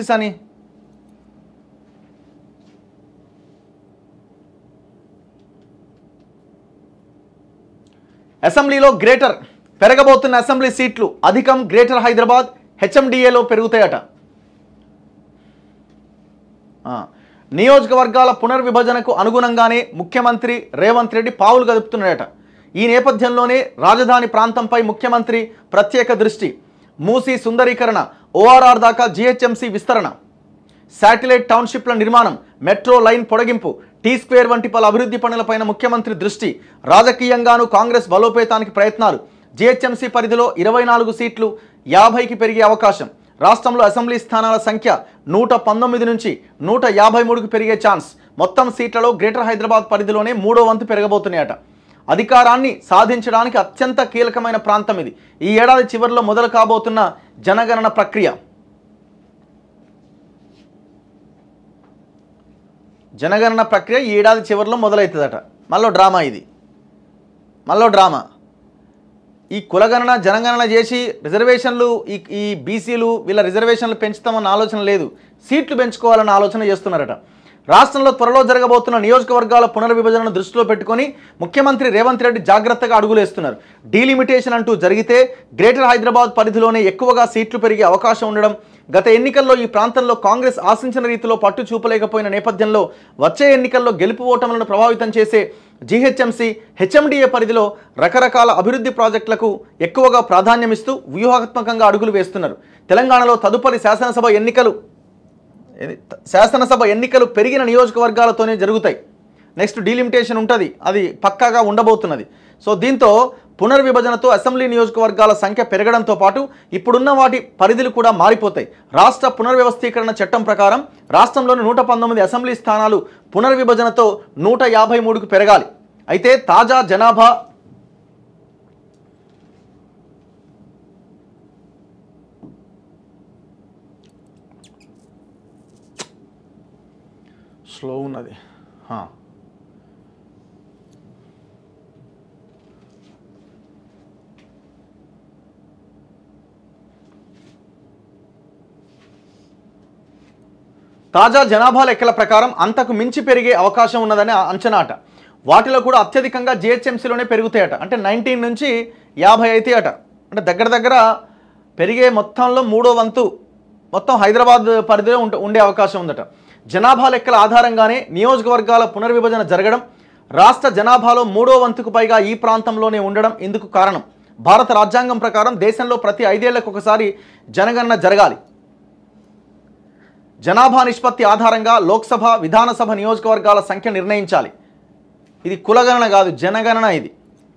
అని అసెంబ్లీలో greater పెరగబోతున్న assembly సీట్లు అధికం గ్రేటర్ హైదరాబాద్ హెచ్ఎండిఏలో పెరుగుతాయట. నియోజకవర్గాల పునర్విభజనకు అనుగుణంగానే ముఖ్యమంత్రి రేవంత్ రెడ్డి పావులు కదుపుతున్నాడట. ఈ నేపథ్యంలోనే రాజధాని ప్రాంతంపై ముఖ్యమంత్రి ప్రత్యేక దృష్టి. మూసీ సుందరీకరణ, ఓఆర్ఆర్ దాకా జీహెచ్ఎంసీ విస్తరణ, శాటిలైట్ టౌన్షిప్ల నిర్మాణం, మెట్రో లైన్ పొడిగింపు, టీ స్క్వేర్ వంటి పలు అభివృద్ధి పనులపైన ముఖ్యమంత్రి దృష్టి. రాజకీయంగానూ కాంగ్రెస్ బలోపేతానికి ప్రయత్నాలు. జీహెచ్ఎంసీ పరిధిలో 24 సీట్లు 50కి పెరిగే అవకాశం. రాష్ట్రంలో అసెంబ్లీ స్థానాల సంఖ్య 119 నుంచి 153కి పెరిగే ఛాన్స్. మొత్తం సీట్లలో గ్రేటర్ హైదరాబాద్ పరిధిలోనే 3వ వంతు పెరగబోతున్నాయట. అధికారాన్ని సాధించడానికి అత్యంత కీలకమైన ప్రాంతం ఇది. ఈ ఏడాది చివరిలో మొదలు కాబోతున్న జనగణన ప్రక్రియ. జనగణన ప్రక్రియ ఈ ఏడాది చివరిలో మొదలవుతుందట. మళ్ళీ డ్రామా ఇది, మళ్ళీ డ్రామా. ఈ కులగణన జనగణన చేసి రిజర్వేషన్లు ఈ బీసీలు వీళ్ళ రిజర్వేషన్లు పెంచుతామన్న ఆలోచన లేదు, సీట్లు పెంచుకోవాలన్న ఆలోచన చేస్తున్నారట. రాష్ట్రంలో త్వరలో జరగబోతున్న నియోజకవర్గాల పునర్విభజనను దృష్టిలో పెట్టుకొని ముఖ్యమంత్రి రేవంత్ రెడ్డి జాగ్రత్తగా అడుగులేస్తున్నారు. డీలిమిటేషన్ అంటూ జరిగితే గ్రేటర్ హైదరాబాద్ పరిధిలోనే ఎక్కువగా సీట్లు పెరిగే అవకాశం ఉండడం, గత ఎన్నికల్లో ఈ ప్రాంతంలో కాంగ్రెస్ ఆశించిన రీతిలో పట్టు చూపలేకపోయిన నేపథ్యంలో వచ్చే ఎన్నికల్లో గెలుపు ఓటములను ప్రభావితం చేసే జీహెచ్ఎంసీ హెచ్ఎండిఏ పరిధిలో రకరకాల అభివృద్ధి ప్రాజెక్టులకు ఎక్కువగా ప్రాధాన్యమిస్తూ వ్యూహాత్మకంగా అడుగులు వేస్తున్నారు. తెలంగాణలో తదుపరి శాసనసభ ఎన్నికలు పెరిగిన నియోజకవర్గాలతోనే జరుగుతాయి. నెక్స్ట్ డీలిమిటేషన్ ఉంటుంది, అది పక్కాగా ఉండబోతున్నది. సో దీంతో పునర్విభజనతో అసెంబ్లీ నియోజకవర్గాల సంఖ్య పెరగడంతో పాటు ఇప్పుడున్న వాటి పరిధులు కూడా మారిపోతాయి. రాష్ట్ర పునర్వ్యవస్థీకరణ చట్టం ప్రకారం రాష్ట్రంలోని 119 అసెంబ్లీ స్థానాలు పునర్విభజనతో 153కు పెరగాలి. అయితే తాజా జనాభా స్లో ఉన్నది. తాజా జనాభా లెక్కల ప్రకారం అంతకు మించి పెరిగే అవకాశం ఉన్నదని అంచనాట. వాటిలో కూడా అత్యధికంగా జీహెచ్ఎంసీలోనే పెరుగుతాయట. అంటే 19 నుంచి 50 అవుతాయట. అంటే దగ్గర పెరిగే మొత్తంలో 3వ వంతు మొత్తం హైదరాబాద్ పరిధిలో ఉండే అవకాశం ఉందట. జనాభా లెక్కల ఆధారంగానే నియోజకవర్గాల పునర్విభజన జరగడం, రాష్ట్ర జనాభాలో 3వ వంతుకు పైగా ఈ ప్రాంతంలోనే ఉండడం ఇందుకు కారణం. భారత రాజ్యాంగం ప్రకారం దేశంలో ప్రతి 5 ఏళ్లకు ఒకసారి జనగణన జరగాలి. జనాభా నిష్పత్తి ఆధారంగా లోక్సభ, విధానసభ నియోజకవర్గాల సంఖ్య నిర్ణయించాలి. ఇది కులగణన కాదు, జనగణన. ఇది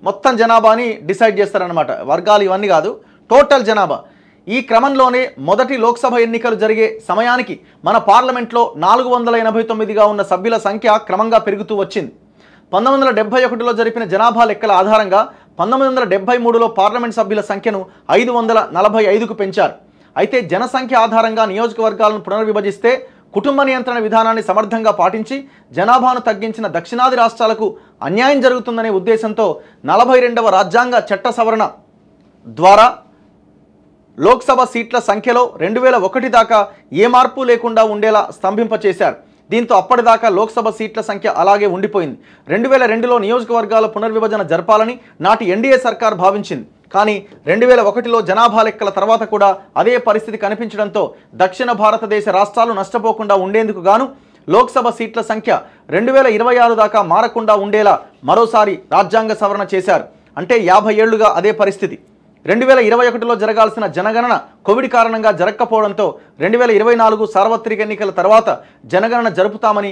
మొత్తం జనాభాని డిసైడ్ చేస్తారనమాట. వర్గాలు ఇవన్నీ కాదు, టోటల్ జనాభా. ఈ క్రమంలోనే మొదటి లోక్సభ ఎన్నికలు జరిగే సమయానికి మన పార్లమెంట్లో 489గా ఉన్న సభ్యుల సంఖ్య క్రమంగా పెరుగుతూ వచ్చింది. 1971లో జరిపిన జనాభా లెక్కల ఆధారంగా 1973లో పార్లమెంట్ సభ్యుల సంఖ్యను 545కు పెంచారు. అయితే జనసంఖ్య ఆధారంగా నియోజకవర్గాలను పునర్విభజిస్తే కుటుంబ నియంత్రణ విధానాన్ని సమర్థంగా పాటించి జనాభాను తగ్గించిన దక్షిణాది రాష్ట్రాలకు అన్యాయం జరుగుతుందనే ఉద్దేశంతో 42వ రాజ్యాంగ చట్ట సవరణ ద్వారా లోక్సభ సీట్ల సంఖ్యలో 2001 దాకా ఏ మార్పు లేకుండా ఉండేలా స్తంభింపచేశారు. దీంతో అప్పటిదాకా లోక్సభ సీట్ల సంఖ్య అలాగే ఉండిపోయింది. 2002లో నియోజకవర్గాల పునర్విభజన జరపాలని నాటి ఎన్డీఏ సర్కార్ భావించింది. కానీ 2001లో జనాభా లెక్కల తర్వాత కూడా అదే పరిస్థితి కనిపించడంతో దక్షిణ భారతదేశ రాష్ట్రాలు నష్టపోకుండా ఉండేందుకు గాను లోక్సభ సీట్ల సంఖ్య 2026 దాకా మారకుండా ఉండేలా మరోసారి రాజ్యాంగ సవరణ చేశారు. అంటే 50 ఏళ్లుగా అదే పరిస్థితి. 2021లో జరగాల్సిన జనగణన కోవిడ్ కారణంగా జరగకపోవడంతో 2024 సార్వత్రిక ఎన్నికల తర్వాత జనగణన జరుపుతామని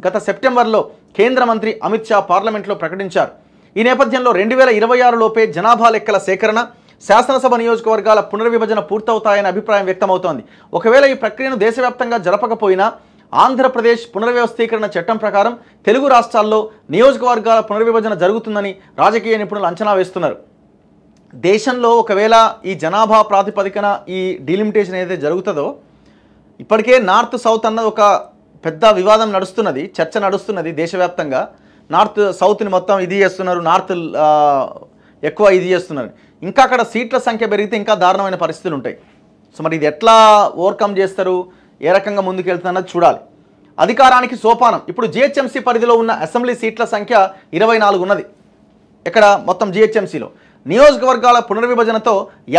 గత సెప్టెంబర్లో కేంద్ర మంత్రి అమిత్ షా పార్లమెంట్లో ప్రకటించారు. ఈ నేపథ్యంలో 2026 లోపే జనాభా లెక్కల సేకరణ, శాసనసభ నియోజకవర్గాల పునర్విభజన పూర్తవుతాయనే అభిప్రాయం వ్యక్తమవుతోంది. ఒకవేళ ఈ ప్రక్రియను దేశవ్యాప్తంగా జరపకపోయినా ఆంధ్రప్రదేశ్ పునర్వ్యవస్థీకరణ చట్టం ప్రకారం తెలుగు రాష్ట్రాల్లో నియోజకవర్గాల పునర్విభజన జరుగుతుందని రాజకీయ నిపుణులు అంచనా వేస్తున్నారు. దేశంలో ఒకవేళ ఈ జనాభా ప్రాతిపదికన ఈ డీలిమిటేషన్ ఏదైతే జరుగుతుందో, ఇప్పటికే నార్త్ సౌత్ అన్నది ఒక పెద్ద వివాదం నడుస్తున్నది, చర్చ నడుస్తున్నది దేశవ్యాప్తంగా. నార్త్ సౌత్ని మొత్తం ఇది చేస్తున్నారు, నార్త్ ఎక్కువ ఇది చేస్తున్నారు. ఇంకా అక్కడ సీట్ల సంఖ్య పెరిగితే ఇంకా దారుణమైన పరిస్థితులు ఉంటాయి. సో మరి ఇది ఎట్లా ఓవర్కమ్ చేస్తారు, ఏ రకంగా ముందుకెళ్తుందన్నది చూడాలి. అధికారానికి సోపానం. ఇప్పుడు జిహెచ్ఎంసీ పరిధిలో ఉన్న అసెంబ్లీ సీట్ల సంఖ్య 24 ఉన్నది. ఇక్కడ మొత్తం జిహెచ్ఎంసీలో నియోజకవర్గాల పునర్విభజనతో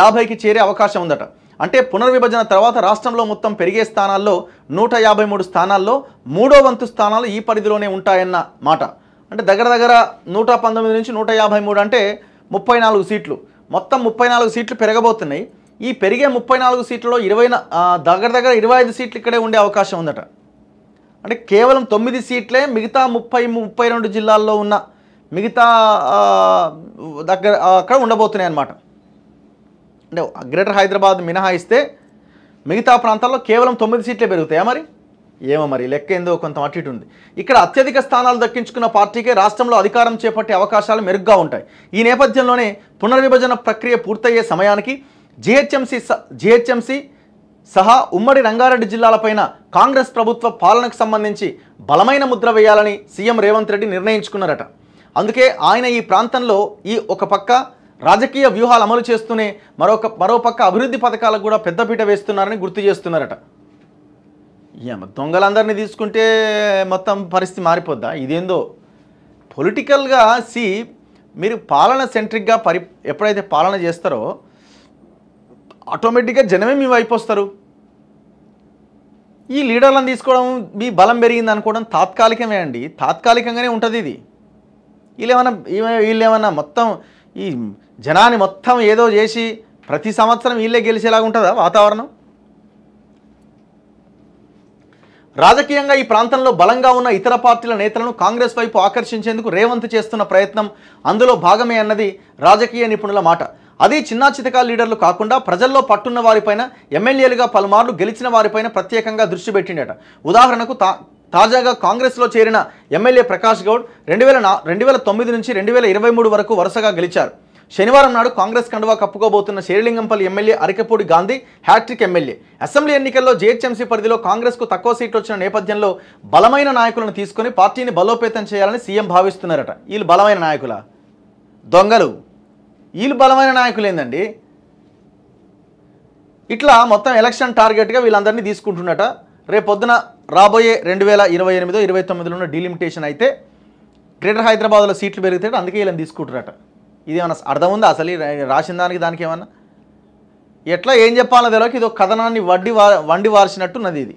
50కి చేరే అవకాశం ఉందట. అంటే పునర్విభజన తర్వాత రాష్ట్రంలో మొత్తం పెరిగే స్థానాల్లో 153 స్థానాల్లో 3వ వంతు స్థానాలు ఈ పరిధిలోనే ఉంటాయన్న మాట. అంటే దగ్గర దగ్గర 119 నుంచి 153 అంటే 34 సీట్లు. మొత్తం 34 సీట్లు పెరగబోతున్నాయి. ఈ పెరిగే 34 సీట్లలో దగ్గర దగ్గర 25 సీట్లు ఇక్కడే ఉండే అవకాశం ఉందట. అంటే కేవలం 9 సీట్లే మిగతా 32 జిల్లాల్లో ఉన్న మిగతా దగ్గర అక్కడ ఉండబోతున్నాయి అన్నమాట. అంటే గ్రేటర్ హైదరాబాద్ మినహాయిస్తే మిగతా ప్రాంతాల్లో కేవలం 9 సీట్లే పెరుగుతాయా? మరి ఏమో, మరి లెక్క ఏందో కొంత అటు ఇటు ఉంది. ఇక్కడ అత్యధిక స్థానాలు దక్కించుకున్న పార్టీకే రాష్ట్రంలో అధికారం చేపట్టే అవకాశాలు మెరుగ్గా ఉంటాయి. ఈ నేపథ్యంలోనే పునర్విభజన ప్రక్రియ పూర్తయ్యే సమయానికి జిహెచ్ఎంసీ సహా ఉమ్మడి రంగారెడ్డి జిల్లాలపైన కాంగ్రెస్ ప్రభుత్వ పాలనకు సంబంధించి బలమైన ముద్ర వేయాలని సీఎం రేవంత్ రెడ్డి నిర్ణయించుకున్నారట. అందుకే ఆయన ఈ ప్రాంతంలో ఒక పక్క రాజకీయ వ్యూహాలు అమలు చేస్తూనే మరో పక్క అభివృద్ధి పథకాలకు కూడా పెద్దపీట వేస్తున్నారని గుర్తు చేస్తున్నారట. దొంగలందరినీ తీసుకుంటే మొత్తం పరిస్థితి మారిపోద్దా? ఇదేందో పొలిటికల్గా మీరు పాలన సెంట్రిక్గా ఎప్పుడైతే పాలన చేస్తారో ఆటోమేటిక్గా జనమే మీ వైపు వస్తారు. ఈ లీడర్లను తీసుకోవడం, మీ బలం పెరిగింది అనుకోవడం తాత్కాలికమే అండి, తాత్కాలికంగానే ఉంటుంది ఇది. వీళ్ళేమన్నా మొత్తం ఈ జనాన్ని మొత్తం ఏదో చేసి ప్రతి సంవత్సరం వీళ్ళే గెలిచేలాగా ఉంటుందా వాతావరణం? రాజకీయంగా ఈ ప్రాంతంలో బలంగా ఉన్న ఇతర పార్టీల నేతలను కాంగ్రెస్ వైపు ఆకర్షించేందుకు రేవంత్ చేస్తున్న ప్రయత్నం అందులో భాగమే అన్నది రాజకీయ నిపుణుల మాట. అది చిన్నా చితకా లీడర్లు కాకుండా ప్రజల్లో పట్టున్న వారిపైన, ఎమ్మెల్యేలుగా పలుమార్లు గెలిచిన వారిపైన ప్రత్యేకంగా దృష్టి పెట్టిండట. ఉదాహరణకు తాజాగా కాంగ్రెస్లో చేరిన ఎమ్మెల్యే ప్రకాష్ గౌడ్ 2009 నుంచి 2023 వరకు వరుసగా గెలిచారు. శనివారం నాడు కాంగ్రెస్ కండువా కప్పుకోబోతున్న Serilingampally MLA Arekapudi Gandhi hattrick MLA. Assembly ఎన్నికల్లో జిహెచ్ఎంసీ పరిధిలో కాంగ్రెస్కు తక్కువ సీట్లు వచ్చిన నేపథ్యంలో బలమైన నాయకులను తీసుకుని పార్టీని బలోపేతం చేయాలని సీఎం భావిస్తున్నారట. వీళ్ళు బలమైన నాయకులా? దొంగలు. వీళ్ళు బలమైన నాయకులు ఏందండి? ఇట్లా మొత్తం ఎలక్షన్ టార్గెట్గా వీళ్ళందరినీ తీసుకుంటున్నట. రేపొద్దున రాబోయే 2028, 29లో ఉన్న డీలిమిటేషన్ అయితే గ్రేటర్ హైదరాబాద్లో సీట్లు పెరుగుతాయి. అందుకే వీళ్ళని తీసుకుంటారట. ఇదేమన్నా అర్థం ఉందా అసలు రాసిన దానికి ఏమన్నా? ఎట్లా ఏం చెప్పాలో తెలియక ఇది ఒక కథనాన్ని వండి వార్చినట్టున్నది ఇది.